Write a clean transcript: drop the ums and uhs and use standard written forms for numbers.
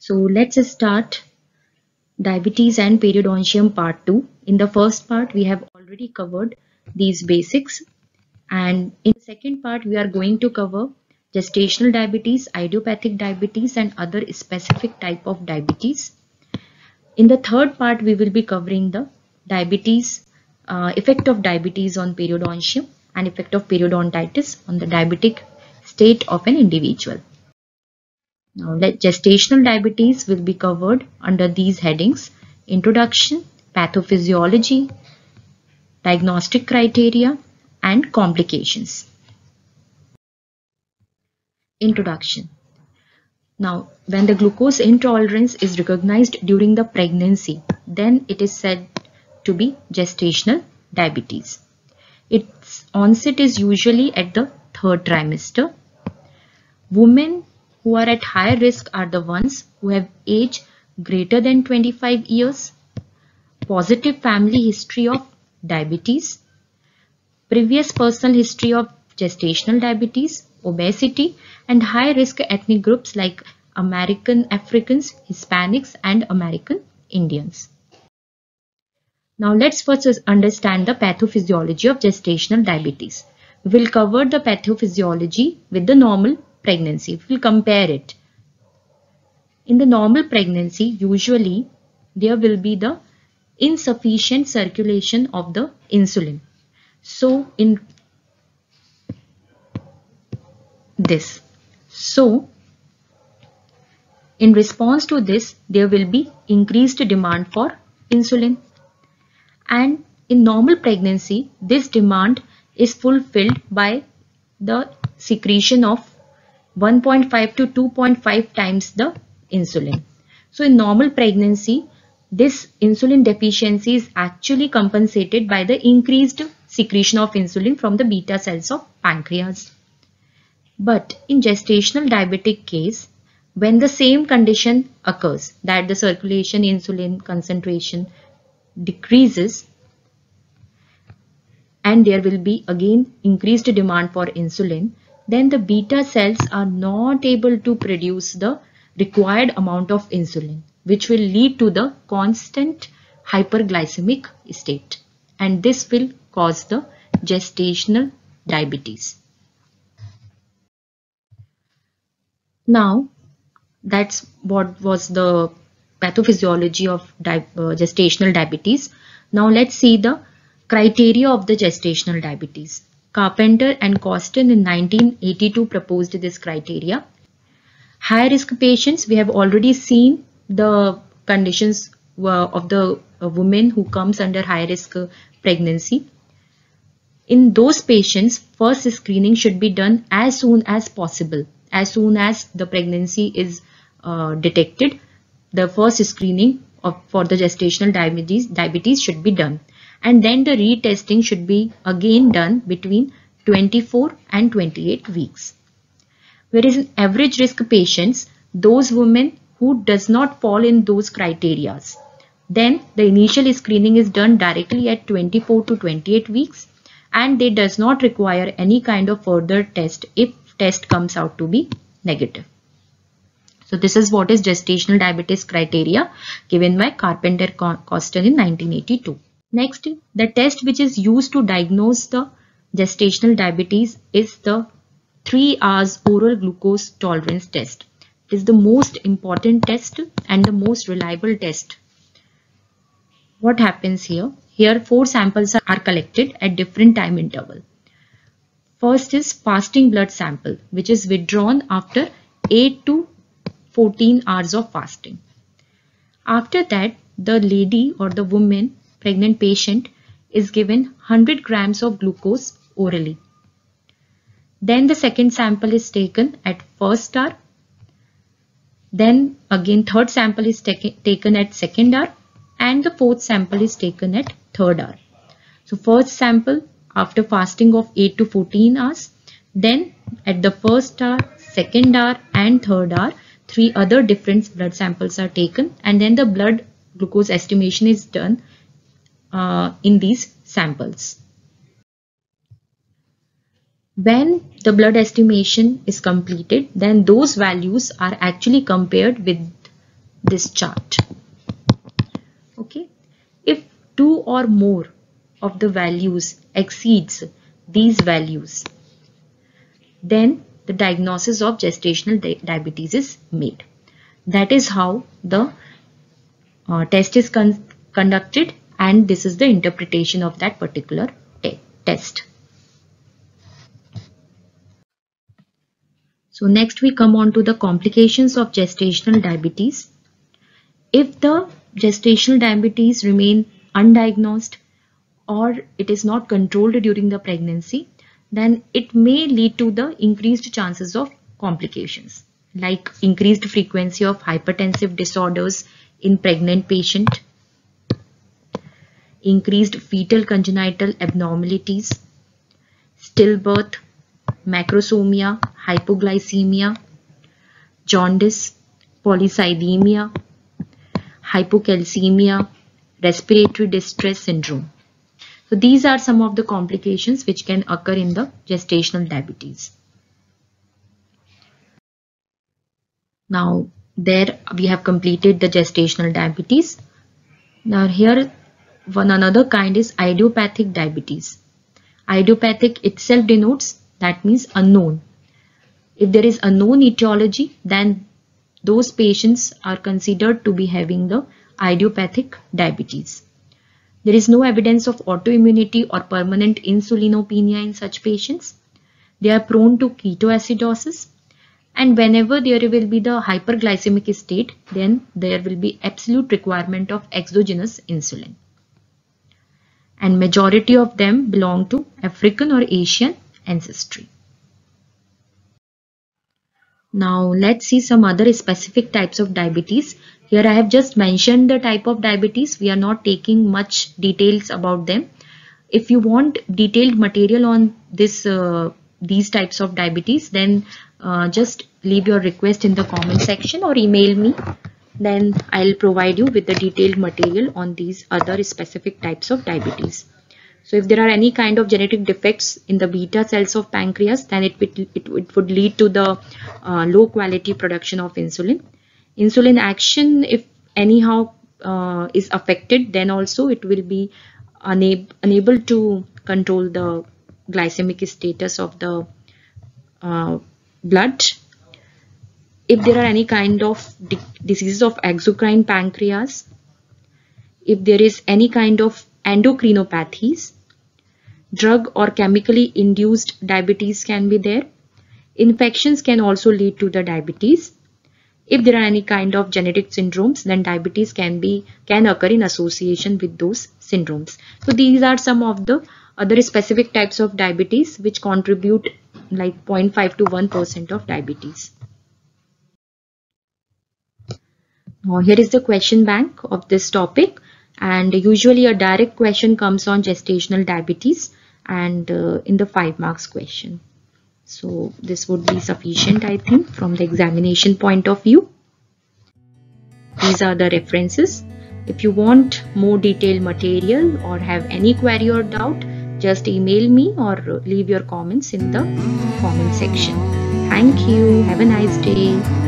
So let's start diabetes and periodontium part 2. In the first part, we have already covered these basics. And in the second part, we are going to cover gestational diabetes, idiopathic diabetes, and other specific type of diabetes. In the third part, we will be covering the diabetes, effect of diabetes on periodontium and effect of periodontitis on the diabetic state of an individual. Now, gestational diabetes will be covered under these headings: introduction, pathophysiology, diagnostic criteria, and complications. Introduction. Now, when the glucose intolerance is recognized during the pregnancy, then it is said to be gestational diabetes. Its onset is usually at the third trimester. Women who are at high risk are the ones who have age greater than 25 years, positive family history of diabetes, previous personal history of gestational diabetes, obesity, and high risk ethnic groups like American Africans, Hispanics, and American Indians. Now let's first understand the pathophysiology of gestational diabetes. We will cover the pathophysiology with the normal pregnancy. We will compare it. In the normal pregnancy, usually there will be the insufficient circulation of the insulin. So in response to this, there will be increased demand for insulin. And in normal pregnancy, this demand is fulfilled by the secretion of 1.5 to 2.5 times the insulin. So in normal pregnancy, this insulin deficiency is actually compensated by the increased secretion of insulin from the beta cells of pancreas. But in gestational diabetic case, when the same condition occurs, that the circulation insulin concentration decreases and there will be again increased demand for insulin, then the beta cells are not able to produce the required amount of insulin, which will lead to the constant hyperglycemic state, and this will cause the gestational diabetes. Now, that's what was the pathophysiology of gestational diabetes. Now let's see the criteria of the gestational diabetes. Carpenter and Costin in 1982 proposed this criteria. High risk patients, we have already seen the conditions of the woman who comes under high risk pregnancy. In those patients, first screening should be done as soon as possible. As soon as the pregnancy is detected, the first screening for the gestational diabetes should be done. And then the retesting should be again done between 24 and 28 weeks. Whereas in average risk patients, those women who does not fall in those criteria, then the initial screening is done directly at 24 to 28 weeks and they does not require any kind of further test if test comes out to be negative. So this is what is gestational diabetes criteria given by Carpenter Costin in 1982. Next, the test which is used to diagnose the gestational diabetes is the 3 hours oral glucose tolerance test. It is the most important test and the most reliable test. What happens here? Here 4 samples are collected at different time interval. First is fasting blood sample, which is withdrawn after 8 to 14 hours of fasting. After that, the lady or the woman, pregnant patient, is given 100 grams of glucose orally. Then the second sample is taken at first hour. Then again third sample is taken at second hour and the fourth sample is taken at third hour. So first sample after fasting of 8 to 14 hours, then at the first hour, second hour and third hour, 3 other different blood samples are taken and then the blood glucose estimation is done in these samples. When the blood estimation is completed, then those values are actually compared with this chart. Okay, if two or more of the values exceeds these values, then the diagnosis of gestational diabetes is made. That is how the test is conducted, and this is the interpretation of that particular test. So next we come on to the complications of gestational diabetes. If the gestational diabetes remain undiagnosed or it is not controlled during the pregnancy, then it may lead to the increased chances of complications, like increased frequency of hypertensive disorders in pregnant patient, increased fetal congenital abnormalities, stillbirth, macrosomia, hypoglycemia, jaundice, polycythemia, hypocalcemia, respiratory distress syndrome. So these are some of the complications which can occur in the gestational diabetes. Now there we have completed the gestational diabetes. Now here another kind is idiopathic diabetes. Idiopathic itself denotes, that means unknown. If there is unknown etiology, then those patients are considered to be having the idiopathic diabetes. There is no evidence of autoimmunity or permanent insulinopenia in such patients. They are prone to ketoacidosis, and whenever there will be the hyperglycemic state, then there will be absolute requirement of exogenous insulin. And majority of them belong to African or Asian ancestry. Now let's see some other specific types of diabetes. Here I have just mentioned the type of diabetes. We are not taking much details about them. If you want detailed material on this these types of diabetes, then just leave your request in the comment section or email me. Then I'll provide you with the detailed material on these other specific types of diabetes. So if there are any kind of genetic defects in the beta cells of pancreas, then it would lead to the low quality production of insulin. Insulin action, if anyhow is affected, then also it will be unable to control the glycemic status of the blood. If there are any kind of diseases of exocrine pancreas, if there is any kind of endocrinopathies, drug or chemically induced diabetes can be there. Infections can also lead to the diabetes. If there are any kind of genetic syndromes, then diabetes can occur in association with those syndromes. So these are some of the other specific types of diabetes which contribute like 0.5 to 1% of diabetes. Now here is the question bank of this topic, and usually a direct question comes on gestational diabetes and in the 5 marks question. So this would be sufficient, I think, from the examination point of view. These are the references. If you want more detailed material or have any query or doubt, just email me or leave your comments in the comment section. Thank you. Have a nice day.